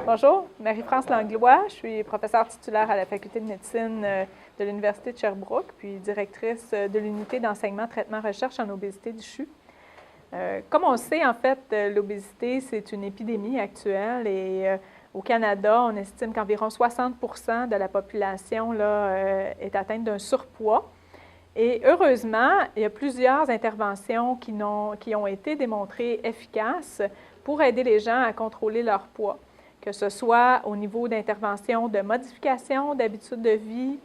Bonjour, Marie-France Langlois. Je suis professeure titulaire à la Faculté de médecine de l'Université de Sherbrooke, puis directrice de l'unité d'enseignement, traitement, recherche en obésité du CHU. Comme on le sait, en fait, l'obésité, c'est une épidémie actuelle et au Canada, on estime qu'environ 60% de la population est atteinte d'un surpoids. Et heureusement, il y a plusieurs interventions qui ont été démontrées efficaces pour aider les gens à contrôler leur poids, que ce soit au niveau d'intervention de modification d'habitudes de vie,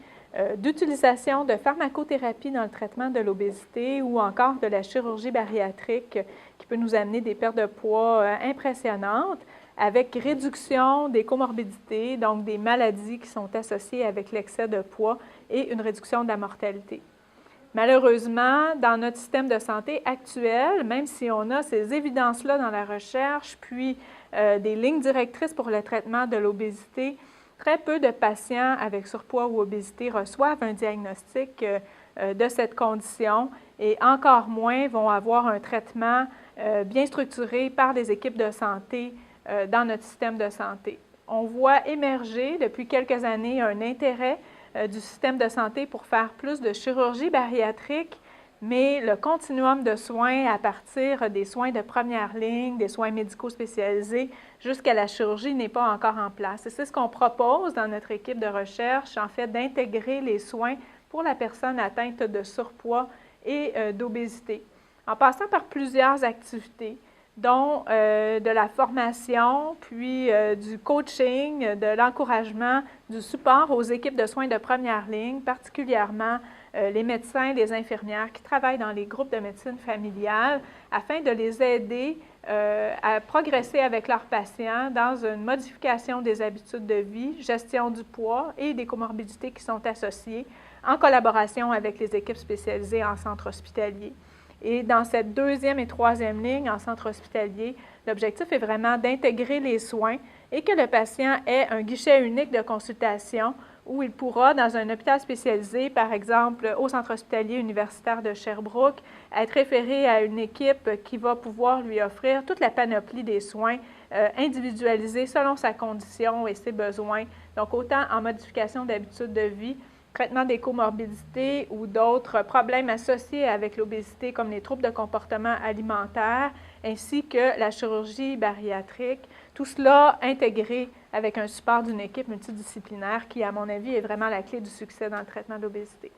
d'utilisation de pharmacothérapie dans le traitement de l'obésité ou encore de la chirurgie bariatrique qui peut nous amener des pertes de poids impressionnantes avec réduction des comorbidités, donc des maladies qui sont associées avec l'excès de poids et une réduction de la mortalité. Malheureusement, dans notre système de santé actuel, même si on a ces évidences-là dans la recherche, puis des lignes directrices pour le traitement de l'obésité, très peu de patients avec surpoids ou obésité reçoivent un diagnostic de cette condition et encore moins vont avoir un traitement bien structuré par les équipes de santé dans notre système de santé. On voit émerger depuis quelques années un intérêt du système de santé pour faire plus de chirurgie bariatrique, mais le continuum de soins à partir des soins de première ligne, des soins médicaux spécialisés, jusqu'à la chirurgie n'est pas encore en place. Et c'est ce qu'on propose dans notre équipe de recherche, en fait, d'intégrer les soins pour la personne atteinte de surpoids et d'obésité, en passant par plusieurs activités, dont de la formation, puis du coaching, de l'encouragement, du support aux équipes de soins de première ligne, particulièrement les médecins, les infirmières qui travaillent dans les groupes de médecine familiale, afin de les aider à progresser avec leurs patients dans une modification des habitudes de vie, gestion du poids et des comorbidités qui sont associées, en collaboration avec les équipes spécialisées en centre hospitalier. Et dans cette deuxième et troisième ligne en centre hospitalier, l'objectif est vraiment d'intégrer les soins et que le patient ait un guichet unique de consultation où il pourra, dans un hôpital spécialisé, par exemple au centre hospitalier universitaire de Sherbrooke, être référé à une équipe qui va pouvoir lui offrir toute la panoplie des soins individualisés selon sa condition et ses besoins. Donc, autant en modification d'habitudes de vie, traitement des comorbidités ou d'autres problèmes associés avec l'obésité comme les troubles de comportement alimentaire, ainsi que la chirurgie bariatrique, tout cela intégré avec un support d'une équipe multidisciplinaire qui, à mon avis, est vraiment la clé du succès dans le traitement de l'obésité.